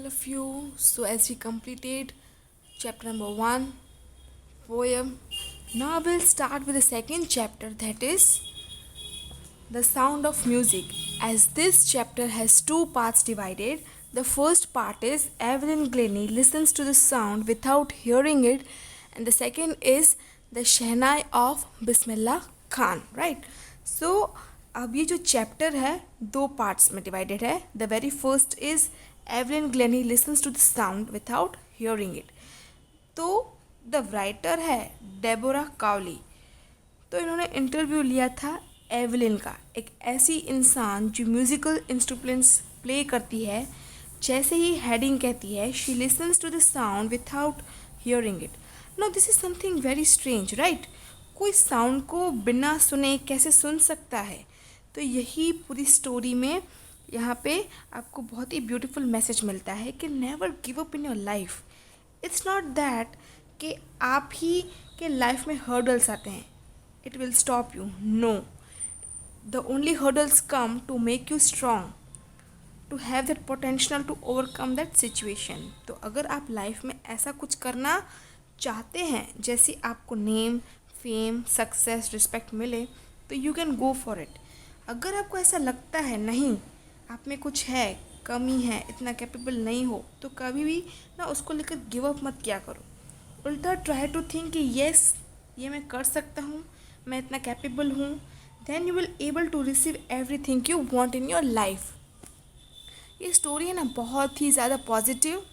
all of you. So, as we completed chapter number 1, poem, now we'll start with the second chapter, that is the sound of music. As this chapter has two parts divided, the first part is Evelyn Glennie listens to the sound without hearing it, and the second is the Shehnai of Bismillah Khan, right? So अब ये जो chapter है दो parts में divided है. The very first is Evelyn Glennie listens to the sound without hearing it. तो the writer है Deborah Cowley. तो इन्होंने इंटरव्यू लिया था एवलिन का, एक ऐसी इंसान जो म्यूज़िकल इंस्ट्रूमेंट्स प्ले करती है. जैसे ही हेडिंग कहती है, she listens to the sound without hearing it. Now this is something very strange, right? कोई साउंड को बिना सुने कैसे सुन सकता है? तो यही पूरी स्टोरी में यहाँ पे आपको बहुत ही ब्यूटीफुल मैसेज मिलता है कि never give up in your life. It's not that कि आप ही के लाइफ में हर्डल्स आते हैं, it will stop you. No, the only hurdles come to make you strong, to have that potential to overcome that situation. तो अगर आप लाइफ में ऐसा कुछ करना चाहते हैं, जैसे आपको नेम, फेम, सक्सेस, रिस्पेक्ट मिले, तो you can go for it. अगर आपको ऐसा लगता है नहीं, आप में कुछ है, कमी है, इतना कैपेबल नहीं हो, तो कभी भी ना उसको लेकर गिव अप मत किया करो. उल्टा ट्राई टू थिंक कि येस, ये मैं कर सकता हूँ, मैं इतना कैपेबल हूँ. Then you will able to receive everything you want in your life. ये स्टोरी है ना बहुत ही ज़्यादा पॉजिटिव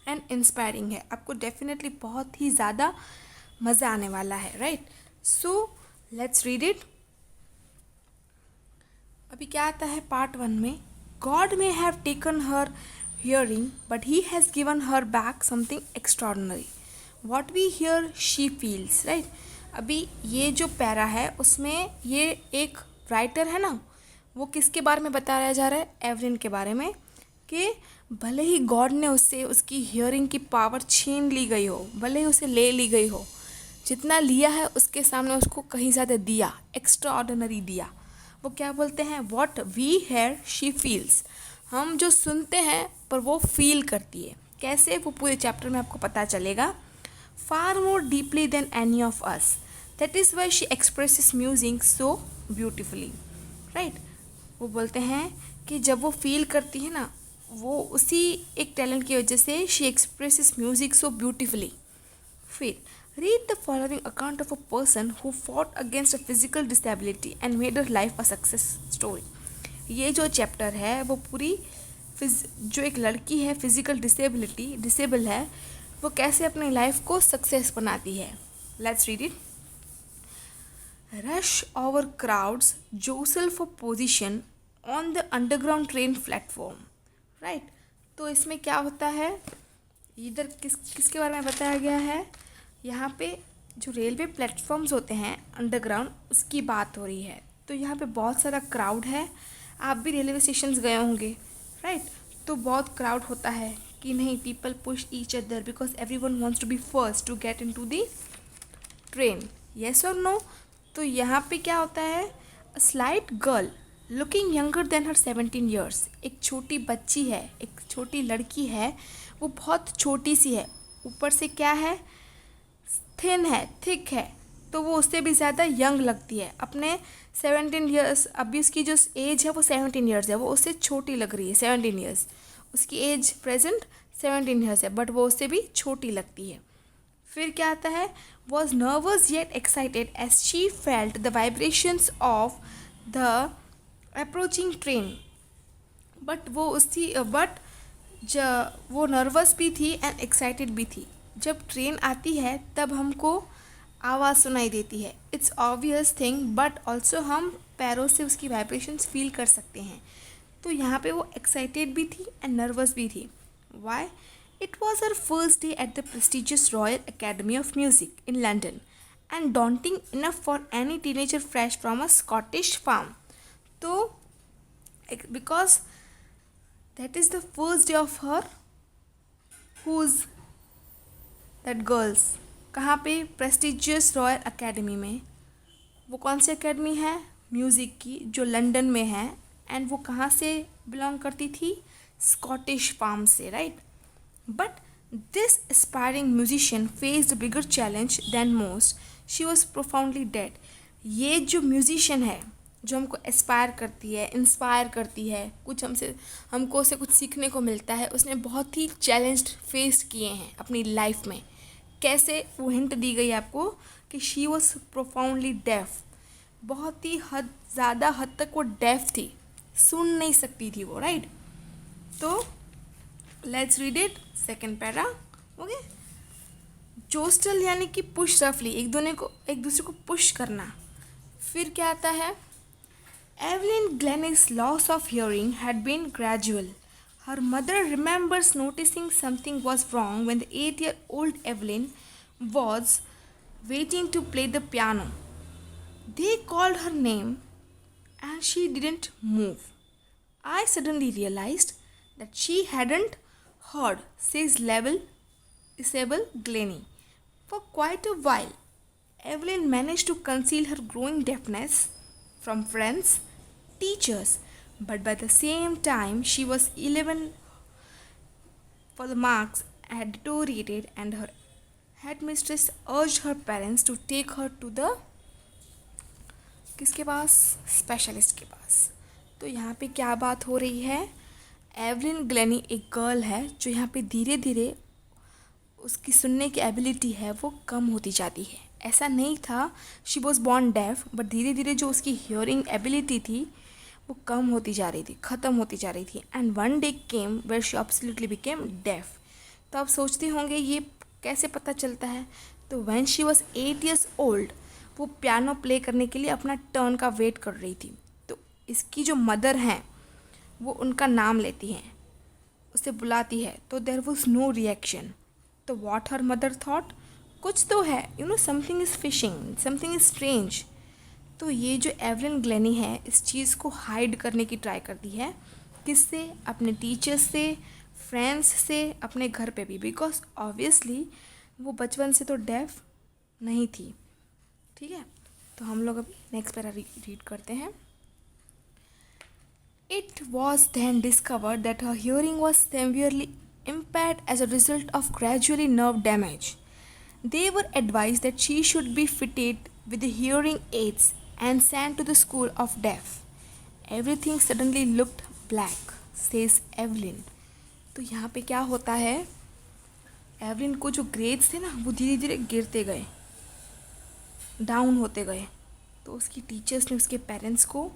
एंड इंस्पायरिंग है. आपको डेफिनेटली बहुत ही ज़्यादा मज़ा आने वाला है, right? So let's read it. अभी क्या आता है पार्ट 1 में? God may have taken her hearing but he has given her back something extraordinary. What we hear she feels, right? अभी ये जो पैरा है उसमें ये एक राइटर है ना, वो किसके बारे में बताया जा रहा है? एवलिन के बारे में. कि भले ही गॉड ने उससे उसकी हियरिंग की पावर छीन ली गई हो, भले ही उसे ले ली गई हो, जितना लिया है उसके सामने उसको कहीं ज़्यादा दिया, एक्स्ट्रा ऑर्डिनरी दिया. वो क्या बोलते हैं? What we hear she feels. हम जो सुनते हैं पर वो फील करती है. कैसे? वो पूरे चैप्टर में आपको पता चलेगा. Far more deeply than any of us, that is why she expresses music so beautifully, right? वो बोलते हैं कि जब वो फील करती है ना, वो उसी एक टैलेंट की वजह से she expresses music so beautifully. फिर read the following account of a person who fought against a physical disability and made her life a success story. ये जो चैप्टर है वो पूरी जो एक लड़की है फिजिकल डिसेबल है, वो कैसे अपनी लाइफ को सक्सेस बनाती है. Let's read it. Rush over crowds jostle for position on the underground train platform, right? तो इसमें क्या होता है, इधर किसके बारे में बताया गया है? यहाँ पे जो रेलवे प्लेटफॉर्म्स होते हैं अंडरग्राउंड, उसकी बात हो रही है. तो यहाँ पे बहुत सारा क्राउड है. आप भी रेलवे स्टेशंस गए होंगे, राइट? तो बहुत क्राउड होता है कि नहीं, people push each other because everyone wants to be first to get into the train. Yes और नो? तो यहाँ पे क्या होता है? A slight girl looking younger than her 17 years. एक छोटी बच्ची है, एक छोटी लड़की है, वो बहुत छोटी सी है, ऊपर से क्या है, थिन है, थिक है, तो वो उससे भी ज़्यादा यंग लगती है. अपने 17 ईयर्स, अभी उसकी जो एज है वो 17 ईयर्स है, वो उससे छोटी लग रही है. 17 ईयर्स उसकी एज प्रेजेंट 17 ईयर्स है, बट वो उससे भी छोटी लगती है. फिर क्या आता है? Was nervous yet excited as she felt the vibrations of the approaching train. But वो नर्वस भी थी एंड एक्साइटेड भी थी. जब ट्रेन आती है तब हमको आवाज़ सुनाई देती है, it's obvious thing, but also हम पैरों से उसकी वाइब्रेशंस फील कर सकते हैं. तो यहाँ पे वो एक्साइटेड भी थी एंड नर्वस भी थी. Why? It was her first day at the prestigious Royal Academy of Music in London and daunting enough for any teenager fresh from a Scottish farm. तो because that is the first day of her whose that girls. कहाँ पे? Prestigious Royal academy में. वो कौन सी academy है? Music की, जो London में है. एंड वो कहाँ से बिलोंग करती थी? स्कॉटिश फार्म से, right. But this aspiring musician faced bigger challenge than most. She was profoundly deaf. ये जो म्यूजिशियन है, जो हमको एस्पायर करती है, इंस्पायर करती है, कुछ हमको उससे कुछ सीखने को मिलता है, उसने बहुत ही चैलेंज फेस किए हैं अपनी लाइफ में. कैसे, वो हिंट दी गई आपको कि शी वॉज प्रोफाउंडली डेफ. बहुत ही ज़्यादा हद तक वो डेफ थी, सुन नहीं सकती थी वो, राइट. तो let's read it. Second para. Okay. Jostle यानी कि पुश रफली, एक दूसरे को पुश करना. फिर क्या आता है? Evelyn Glennie's loss of hearing had been gradual. Her mother remembers noticing something was wrong when the 8-year-old Evelyn was waiting to play the piano. They called her name and she didn't move. I suddenly realized that she hadn't heard, says Isabel Glennie. For quite a while, Evelyn managed to conceal her growing deafness from friends, teachers, but by the same time she was 11, for the marks had deteriorated and her headmistress urged her parents to take her to the किसके पास? Specialist के पास. तो यहाँ पे क्या बात हो रही है? एवलिन ग्लेनी एक गर्ल है जो यहाँ पे धीरे धीरे उसकी सुनने की एबिलिटी है वो कम होती जाती है. ऐसा नहीं था she was born deaf, but धीरे धीरे जो उसकी हियरिंग एबिलिटी थी वो कम होती जा रही थी, ख़त्म होती जा रही थी. And one day came where she absolutely became deaf. तो आप सोचते होंगे ये कैसे पता चलता है? तो when she was 8 years old, वो पियानो प्ले करने के लिए अपना टर्न का वेट कर रही थी. तो इसकी जो मदर हैं वो उनका नाम लेती हैं, उसे बुलाती है, तो देयर वॉज नो रिएक्शन. तो वॉट हर मदर थॉट, कुछ तो है, something is fishing, something is strange. तो ये जो एवलिन ग्लेनी है इस चीज़ को हाइड करने की ट्राई करती है. किससे? अपने टीचर्स से, फ्रेंड्स से, अपने घर पे भी, बिकॉज ऑब्वियसली वो बचपन से तो डेफ नहीं थी. ठीक है. तो हम लोग अभी नेक्स्ट पैरा रीड करते हैं. It was then discovered that her hearing was severely impaired as a result of gradually nerve damage. They were advised that she should be fitted with the hearing aids and sent to the school of deaf. Everything suddenly looked black, says Evelyn. तो यहाँ पे क्या होता है? Evelyn को जो grades थे ना वो धीरे धीरे गिरते गए, डाउन होते गए. तो उसकी टीचर्स ने उसके पेरेंट्स को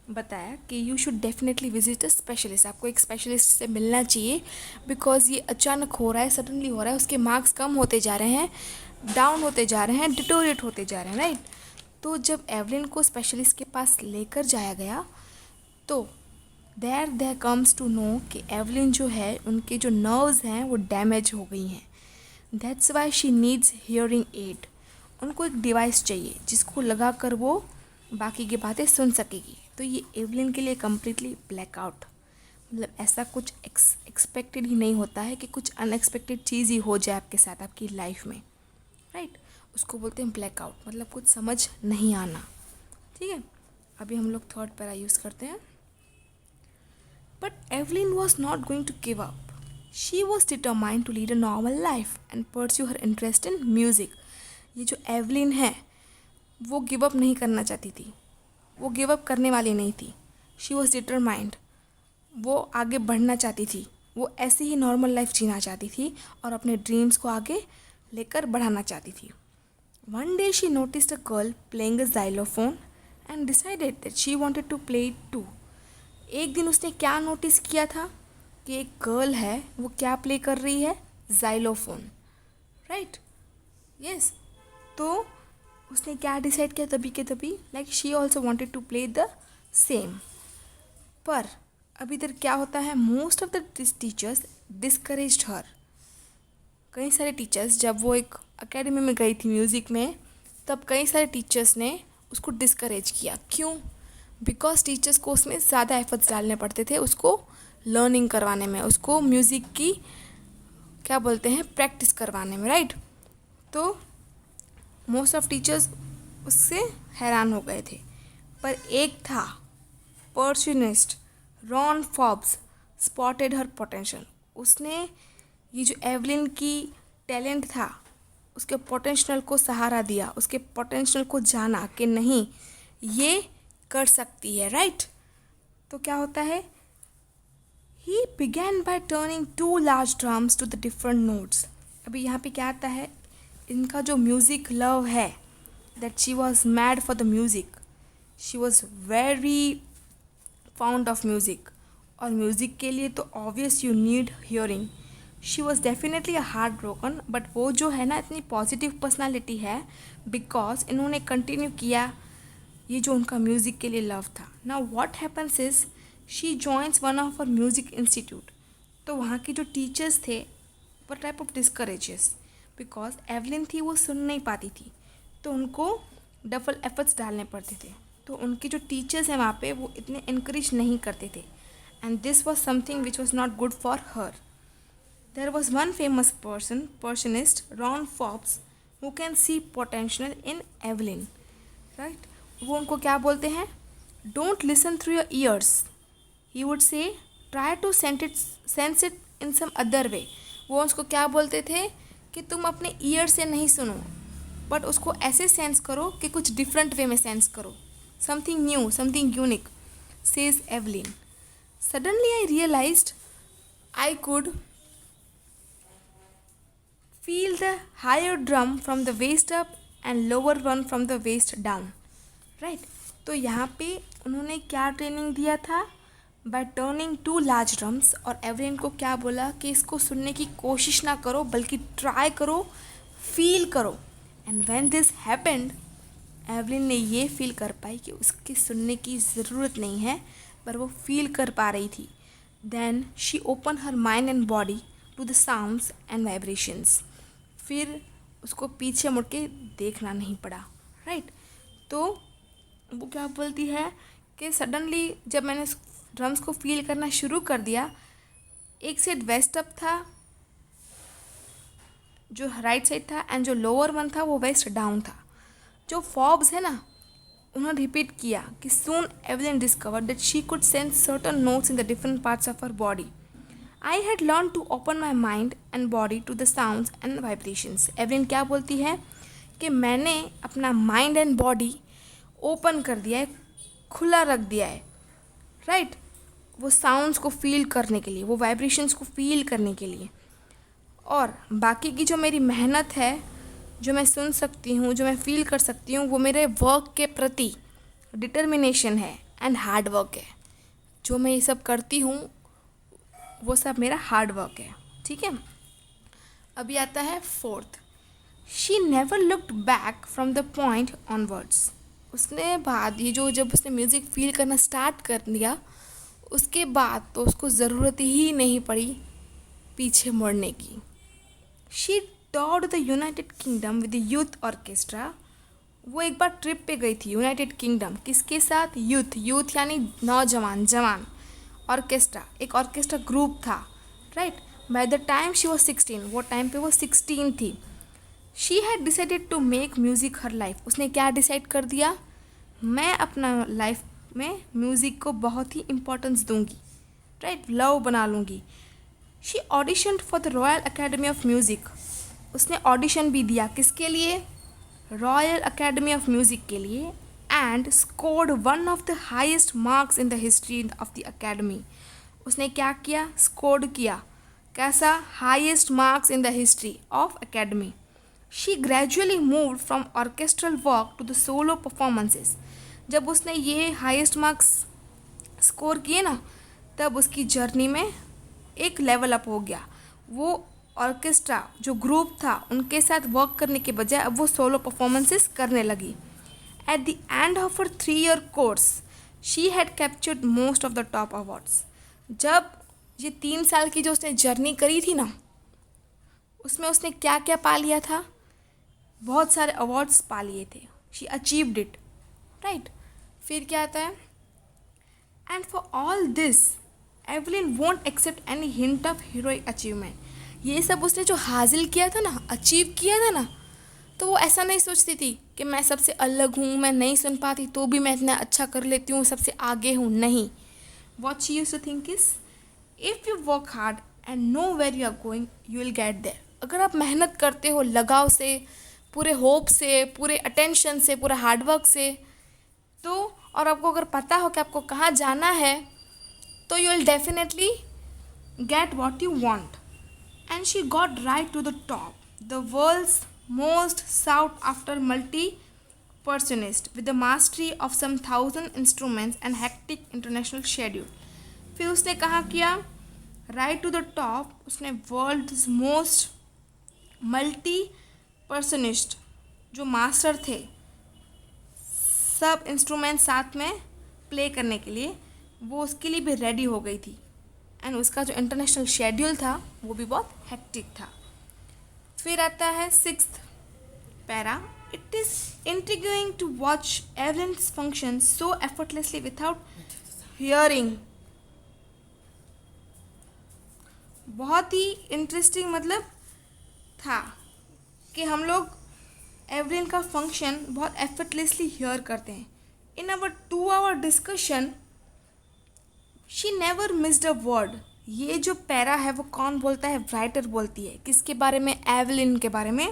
बताया कि you should definitely visit a specialist. आपको एक स्पेशलिस्ट से मिलना चाहिए बिकॉज ये अचानक हो रहा है, सडनली हो रहा है. उसके मार्क्स कम होते जा रहे हैं, डाउन होते जा रहे हैं, डिटोरेट होते जा रहे हैं, राइट. तो जब एवलिन को स्पेशलिस्ट के पास लेकर जाया गया तो देयर कम्स टू नो कि एवलिन जो है उनके जो नर्व्स हैं वो डैमेज हो गई हैं. That's why she needs hearing aid. उनको एक डिवाइस चाहिए जिसको लगा कर वो बाकी की बातें सुन सकेगी. तो ये एवलिन के लिए कम्प्लीटली ब्लैकआउट, मतलब ऐसा कुछ एक्सपेक्टेड ही नहीं होता है कि कुछ अनएक्सपेक्टेड चीज़ ही हो जाए आपके साथ आपकी लाइफ में, राइट. उसको बोलते हैं ब्लैकआउट, मतलब कुछ समझ नहीं आना. ठीक है. अभी हम लोग थर्ड पैरा यूज़ करते हैं. But Evelyn was not going to give up. She was determined to lead a normal life and pursue her interest in music. ये जो एवलिन है वो गिव अप नहीं करना चाहती थी, वो गिव अप करने वाली नहीं थी. शी वॉज डिटरमाइंड, वो आगे बढ़ना चाहती थी, वो ऐसे ही नॉर्मल लाइफ जीना चाहती थी और अपने ड्रीम्स को आगे लेकर बढ़ाना चाहती थी. One day she noticed a girl playing a xylophone and decided that she wanted to play it too. एक दिन उसने क्या नोटिस किया था कि एक गर्ल है वो क्या प्ले कर रही है? Xylophone, right. यस. तो उसने क्या डिसाइड किया तभी के तभी, like she also wanted to play the same. पर अभी इधर क्या होता है? Most of the teachers discouraged her. कई सारे टीचर्स, जब वो एक अकेडमी में गई थी म्यूज़िक में, तब कई सारे टीचर्स ने उसको डिस्करेज किया. क्यों? बिकॉज टीचर्स को उसमें ज़्यादा एफर्ट्स डालने पड़ते थे उसको लर्निंग करवाने में, उसको म्यूज़िक की क्या बोलते हैं प्रैक्टिस करवाने में, राइट. तो मोस्ट ऑफ टीचर्स उससे हैरान हो गए थे. पर एक था percussionist, Ron Forbes, spotted her potential, उसने ये जो एवलिन की टैलेंट था उसके पोटेंशियल को सहारा दिया, उसके पोटेंशियल को जाना कि नहीं ये कर सकती है, राइट। तो क्या होता है, he began by turning two large drums to the different notes. अभी यहाँ पे क्या आता है, इनका जो म्यूज़िक लव है, that she was mad for the music, she was very fond of music, और म्यूज़िक के लिए तो obvious you need hearing. She was definitely a heart broken, but वो जो है ना इतनी पॉजिटिव पर्सनालिटी है बिकॉज इन्होंने कंटिन्यू किया ये जो उनका म्यूज़िक के लिए लव था। Now what happens is she joins one of our music institute. तो वहाँ के जो टीचर्स थे वो type of discourages, because Evelyn थी वो सुन नहीं पाती थी, तो उनको डबल एफर्ट्स डालने पड़ते थे। तो उनके जो टीचर्स हैं वहाँ पे वो इतने इनक्रेज नहीं करते थे, and this was something which was not good for her. There was one famous percussionist Ron Forbes who can see potential in Evelyn, right. वो उनको क्या बोलते हैं, don't listen through your ears, he would say try to sense it in some other way. वो उसको क्या बोलते थे कि तुम अपने ईयर से नहीं सुनो, बट उसको ऐसे सेंस करो कि कुछ डिफरेंट वे में सेंस करो, something new, something unique, says Evelyn. Suddenly I realized I could feel the higher drum from the waist up and lower one from the waist down, right. तो यहाँ पे उन्होंने क्या ट्रेनिंग दिया था, by turning two large drums, और Evelyn को क्या बोला कि इसको सुनने की कोशिश ना करो बल्कि ट्राई करो, फील करो। And when this happened, Evelyn ने ये फील कर पाई कि उसके सुनने की ज़रूरत नहीं है पर वो फील कर पा रही थी। Then she open her mind and body to the sounds and vibrations. फिर उसको पीछे मुड़ के देखना नहीं पड़ा, राइट। तो वो क्या बोलती है कि सडनली जब मैंने ड्रम्स को फील करना शुरू कर दिया, एक साइड वेस्ट अप था जो राइट साइड था, एंड जो लोअर वन था वो वेस्ट डाउन था। जो फॉब्स है ना उन्होंने रिपीट किया कि soon Evelyn discover that she could sense certain notes in the different parts of her body. I had learn to open my mind and body to the sounds and vibrations. Evelyn क्या बोलती है कि मैंने अपना mind and body open कर दिया है, खुला रख दिया है, राइट, वो साउंड्स को फील करने के लिए, वो वाइब्रेशंस को फील करने के लिए। और बाकी की जो मेरी मेहनत है, जो मैं सुन सकती हूँ, जो मैं फील कर सकती हूँ, वो मेरे वर्क के प्रति डिटर्मिनेशन है एंड हार्ड वर्क है। जो मैं ये सब करती हूँ वो सब मेरा हार्ड वर्क है, ठीक है। अभी आता है fourth, she never looked back from the point onwards. उसने बाद ये जो जब उसने म्यूज़िक फील करना स्टार्ट कर दिया उसके बाद तो उसको ज़रूरत ही नहीं पड़ी पीछे मुड़ने की। She toured the United Kingdom with the youth orchestra. वो एक बार ट्रिप पे गई थी यूनाइटेड किंगडम, किसके साथ, यूथ यानी नौजवान, जवान। ऑर्केस्ट्रा एक ऑर्केस्ट्रा ग्रुप था, right. By the time she was 16, वो टाइम पे वो 16 थी। She had decided to make music her life. उसने क्या डिसाइड कर दिया, मैं अपना लाइफ में म्यूज़िक को बहुत ही इम्पोर्टेंस दूंगी, राइट, लव बना लूँगी। She audition for the royal Academy of music. उसने ऑडिशन भी दिया, किसके लिए, रॉयल अकेडमी ऑफ म्यूज़िक के लिए, and scored one of the highest marks in the history of the academy. उसने क्या किया, स्कोर्ड किया, कैसा, highest marks in the history of academy. She gradually moved from orchestral work to the solo performances. जब उसने ये highest marks score किए ना, तब उसकी जर्नी में एक लेवल अप हो गया। वो ऑर्केस्ट्रा जो ग्रुप था उनके साथ वर्क करने के बजाय अब वो सोलो परफॉर्मेंसेस करने लगी। At the end of her 3-year course she had captured most of the top awards. जब ये 3 साल की जो उसने जर्नी करी थी ना, उसमें उसने क्या क्या पा लिया था, बहुत सारे अवार्ड्स पा लिए थे। She achieved it, right. फिर क्या आता है, and for all this Evelyn won't accept any hint of heroic achievement. ये सब उसने जो हासिल किया था ना, अचीव किया था ना, तो वो ऐसा नहीं सोचती थी कि मैं सबसे अलग हूँ, मैं नहीं सुन पाती तो भी मैं इतना अच्छा कर लेती हूँ, सबसे आगे हूँ, नहीं। What she used to think is if you work hard and know where you are going you will get there. अगर आप मेहनत करते हो लगाव से, पूरे होप से, पूरे अटेंशन से, पूरे हार्डवर्क से, तो और आपको अगर पता हो कि आपको कहाँ जाना है, तो you will definitely get what you want. And she got right to the top, the world's most sought after multi percussionist with the mastery of some 1,000 instruments and hectic international schedule. फिर उसने कहा किया right to the top, उसने world's most multi percussionist जो master थे सब instrument साथ में प्ले करने के लिए, वो उसके लिए भी रेडी हो गई थी. एंड उसका जो इंटरनेशनल शेड्यूल था वो भी बहुत हेक्टिक था. फिर आता है 6th para. It is intriguing to watch Evelyn's function so effortlessly without hearing. बहुत ही इंटरेस्टिंग मतलब था कि हम लोग एवलिन का फंक्शन बहुत एफर्टलेसली हियर करते हैं. In our 2 hour discussion she never missed a word. ये जो पैरा है वो कौन बोलता है? राइटर बोलती है. किसके बारे में? एवलिन के बारे में.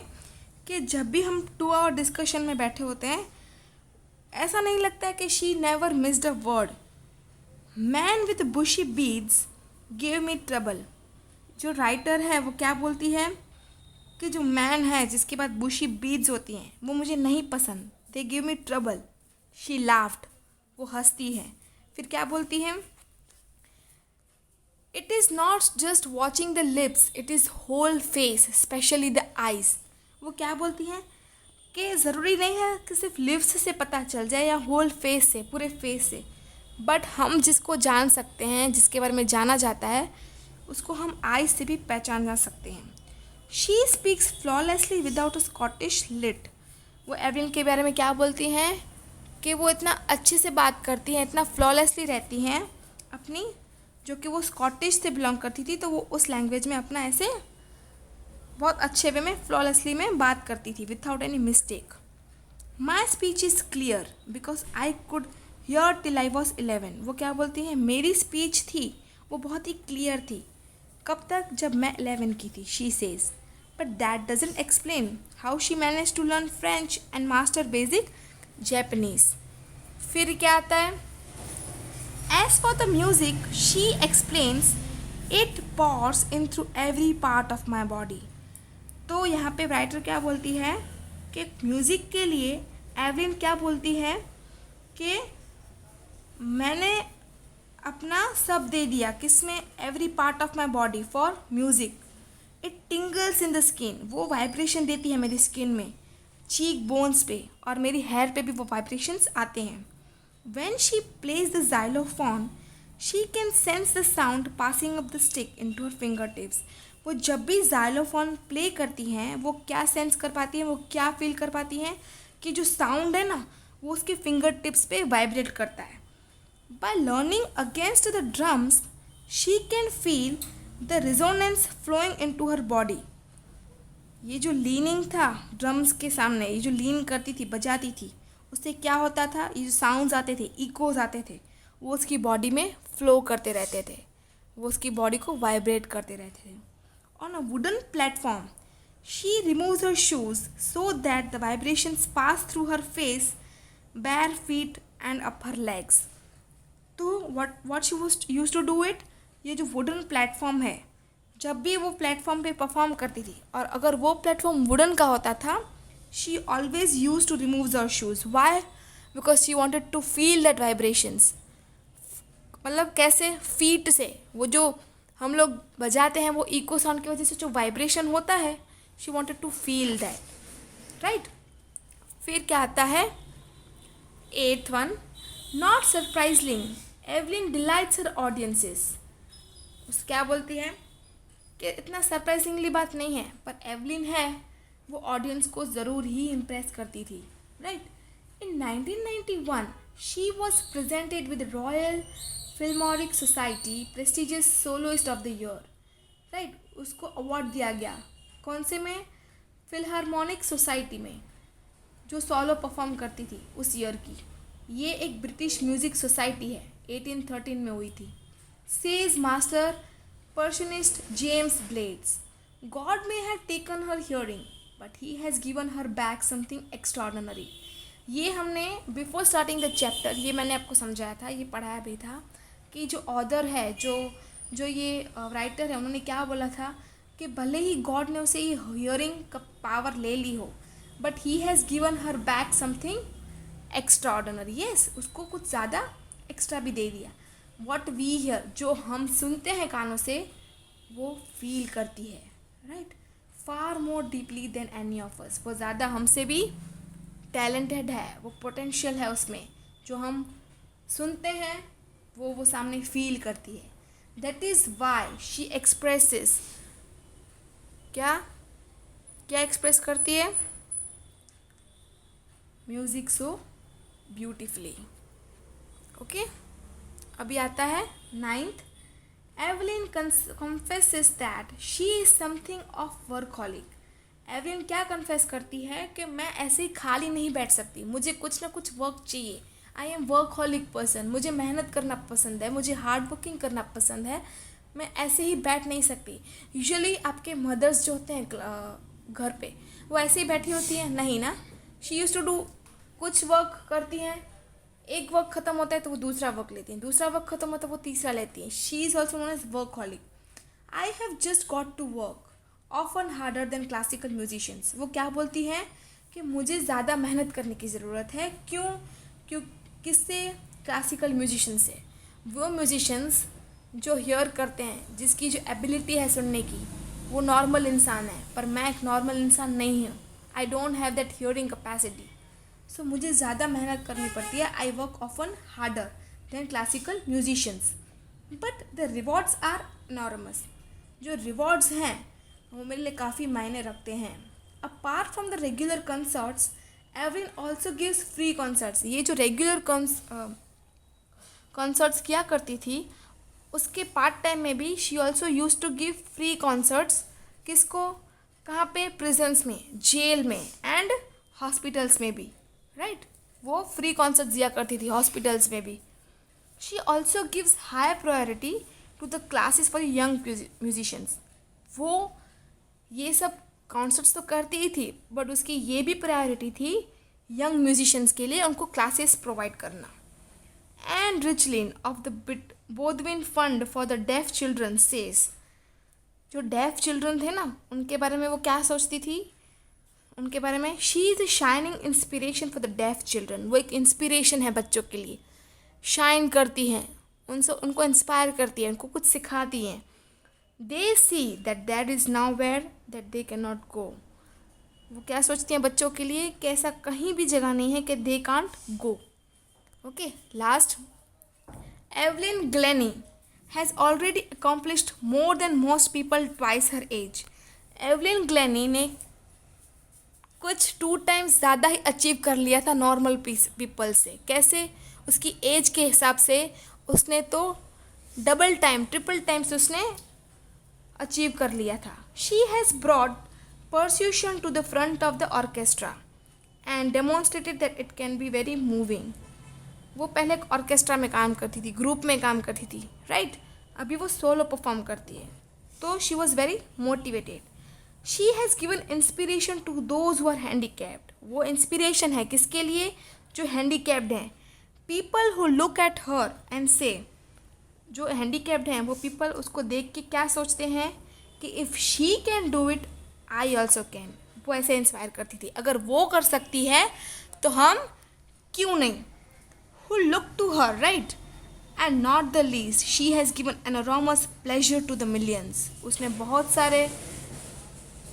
कि जब भी हम 2 hour डिस्कशन में बैठे होते हैं, ऐसा नहीं लगता है कि she never missed a word. Man with bushy beards give me trouble. जो राइटर है वो क्या बोलती है कि जो मैन है जिसके बाद बुशी बीड्स होती हैं वो मुझे नहीं पसंद. They give me trouble. She laughed. वो हंसती है. फिर क्या बोलती है? It is not just watching the lips, it is whole face, especially the eyes. वो क्या बोलती हैं कि ज़रूरी नहीं है कि सिर्फ लिप्स से पता चल जाए या होल फेस से, पूरे फेस से, बट हम जिसको जान सकते हैं, जिसके बारे में जाना जाता है, उसको हम आईज से भी पहचान जा सकते हैं. She speaks flawlessly without a Scottish lilt. वो एवलिन के बारे में क्या बोलती हैं कि वो इतना अच्छे से बात करती हैं, इतना फ्लॉलेसली रहती हैं अपनी, जो कि वो स्कॉटिश से बिलोंग करती थी, तो वो उस लैंग्वेज में अपना ऐसे बहुत अच्छे वे में फ्लॉलेसली में बात करती थी without any mistake. My speech is clear because I could hear till I was 11. वो क्या बोलती हैं? मेरी स्पीच थी वो बहुत ही क्लियर थी. कब तक? जब मैं 11 की थी. She says. But that doesn't explain how she manage to learn French and master basic Japanese. फिर क्या आता है? As for the music, she explains, it pours in through every part of my body. तो यहाँ पे writer क्या बोलती है कि म्यूज़िक के लिए एवलिन क्या बोलती है कि मैंने अपना सब दे दिया. किसमें? Every part of my body for music. It टिंगल्स in the skin. वो वाइब्रेशन देती है मेरी स्किन में, चीक बोन्स पे, और मेरी हेयर पे भी वो वाइब्रेशंस आते हैं. When she plays the xylophone, she can sense the sound passing up the stick into her fingertips. वो जब भी xylophone प्ले करती हैं वो क्या सेंस कर पाती हैं, वो क्या फील कर पाती हैं कि जो साउंड है ना वो उसके फिंगर टिप्स पे वाइब्रेट करता है. By learning against the drums, she can feel the resonance flowing into her body. ये जो लीनिंग था ड्रम्स के सामने, ये जो लीन करती थी, बजाती थी, उससे क्या होता था? ये जो साउंड्स आते थे, इकोज आते थे, वो उसकी बॉडी में फ्लो करते रहते थे, वो उसकी बॉडी को वाइब्रेट करते रहते थे. On a wooden platform she removes her shoes so that the vibrations pass through her face, bare feet and up her legs. तो what she was used to do it, ये जो wooden platform है, जब भी वो platform पे perform करती थी और अगर वो प्लेटफॉर्म वुडन का होता था, she always used to remove her shoes. Why? Because she wanted to feel that vibrations. मतलब कैसे? फीट से. वो जो हम लोग बजाते हैं वो इको साउंड की वजह से जो वाइब्रेशन होता है, she wanted to feel that. Right? फिर क्या आता है? 8th one. Not surprisingly, Evelyn delights her audiences. उस क्या बोलती है कि इतना सरप्राइजिंगली बात नहीं है, पर एवलिन है वो ऑडियंस को ज़रूर ही इम्प्रेस करती थी. Right. In 1991 she was presented with Royal Philharmonic Society prestigious soloist of the year. Right. उसको अवार्ड दिया गया. कौन से में? फिल्हार्मोनिक सोसाइटी में, जो सोलो परफॉर्म करती थी उस ईयर की. ये एक ब्रिटिश म्यूज़िक सोसाइटी है, 1813 में हुई थी. Says master Percussionist James Blades. God may have taken her hearing, but he has given her back something extraordinary. ये हमने बिफोर स्टार्टिंग द चैप्टर ये मैंने आपको समझाया था, ये पढ़ाया भी था कि जो ऑथर है, जो ये राइटर है, उन्होंने क्या बोला था कि भले ही गॉड ने उसे ये हियरिंग का पावर ले ली हो, but he has given her back something extraordinary. Yes, उसको कुछ ज़्यादा एक्स्ट्रा भी दे दिया. वॉट वी हियर, जो हम सुनते हैं कानों से, वो फील करती है. Right, far more deeply than any of us. वो ज़्यादा हमसे भी टैलेंटेड है, वो पोटेंशियल है उसमें. जो हम सुनते हैं वो सामने फील करती है. That is why she expresses. क्या एक्सप्रेस करती है? Music so beautifully. ओके, अभी आता है 9th. Evelyn confesses that she is something of workaholic. Evelyn क्या कन्फेस करती है कि मैं ऐसे ही खाली नहीं बैठ सकती, मुझे कुछ ना कुछ वर्क चाहिए. I am workaholic person. मुझे मेहनत करना पसंद है, मुझे हार्ड वर्किंग करना पसंद है, मैं ऐसे ही बैठ नहीं सकती. यूजुअली आपके मदर्स जो होते हैं घर पे, वो ऐसे ही बैठी होती हैं? नहीं ना. शी यूज़ टू डू, कुछ वर्क करती हैं, एक वर्क ख़त्म होता है तो वो दूसरा वर्क लेती हैं, दूसरा वर्क ख़त्म होता है वो तीसरा लेती हैं. She is also known as workaholic. I have just got to work often harder than classical musicians. वो क्या बोलती हैं कि मुझे ज़्यादा मेहनत करने की ज़रूरत है. क्यों किससे? क्लासिकल म्यूजिशियन से. वो म्यूजिशियंस जो हियर करते हैं, जिसकी जो एबिलिटी है सुनने की, वो नॉर्मल इंसान है, पर मैं एक नॉर्मल इंसान नहीं हूँ. I don't have that hearing capacity. So मुझे ज़्यादा मेहनत करनी पड़ती है. I work often harder than classical musicians, but the rewards are enormous. जो रिवॉर्ड्स हैं वो मेरे लिए काफ़ी मायने रखते हैं. Apart from the regular concerts, Evelyn also gives free concerts. ये जो रेगुलर कॉन्सर्ट्स किया करती थी, उसके पार्ट टाइम में भी she also use to give free concerts. किसको? कहाँ पे? प्रिजन्स में, जेल में एंड हॉस्पिटल्स में भी. राइट, वो फ्री कॉन्सर्ट दिया करती थी हॉस्पिटल्स में भी. She also gives high priority to the classes for young musicians. वो ये सब कॉन्सर्ट्स तो करती ही थी, बट उसकी ये भी प्रायोरिटी थी यंग म्यूजिशियंस के लिए उनको क्लासेस प्रोवाइड करना. एंड रिचलिन of the Beethoven fund for the deaf children says. जो डेफ चिल्ड्रन थे ना, उनके बारे में वो क्या सोचती थी? उनके बारे में, she is a shining inspiration for the deaf children. वो एक इंस्पिरेशन है बच्चों के लिए. शाइन करती हैं, उनको इंस्पायर करती है, उनको कुछ सिखाती हैं. They see that that is now where that they can not go. वो क्या सोचती हैं बच्चों के लिए कि ऐसा कहीं भी जगह नहीं है कि they can't go. Okay, last. Evelyn Glennie has already accomplished more than most people twice her age. Evelyn Glennie ने कुछ 2 times ज़्यादा ही अचीव कर लिया था नॉर्मल पीपल से. कैसे? उसकी एज के हिसाब से उसने तो डबल टाइम, ट्रिपल टाइम्स उसने अचीव कर लिया था. She has brought percussion to the front of the orchestra and demonstrated that it can be very moving. वो पहले ऑर्केस्ट्रा में काम करती थी, ग्रुप में काम करती थी. राइट, अभी वो सोलो परफॉर्म करती है. तो she was very motivated. She has given inspiration to those who are handicapped. वो इंस्पिरेशन है किसके लिए? जो हैंडीकैप्ड हैं. People who look at her and say. जो हैंडीकैप्ड हैं वो पीपल उसको देख के क्या सोचते हैं कि if she can do it I also can. वो ऐसे इंस्पायर करती थी, अगर वो कर सकती है तो हम क्यों नहीं. Who look to her, right? And not the least, she has given enormous pleasure to the millions. उसने बहुत सारे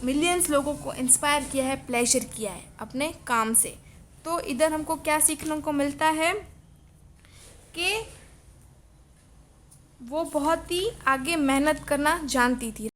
मिलियंस लोगों को इंस्पायर किया है, प्लेजर किया है अपने काम से. तो इधर हमको क्या सीखने को मिलता है कि वो बहुत ही आगे मेहनत करना जानती थी.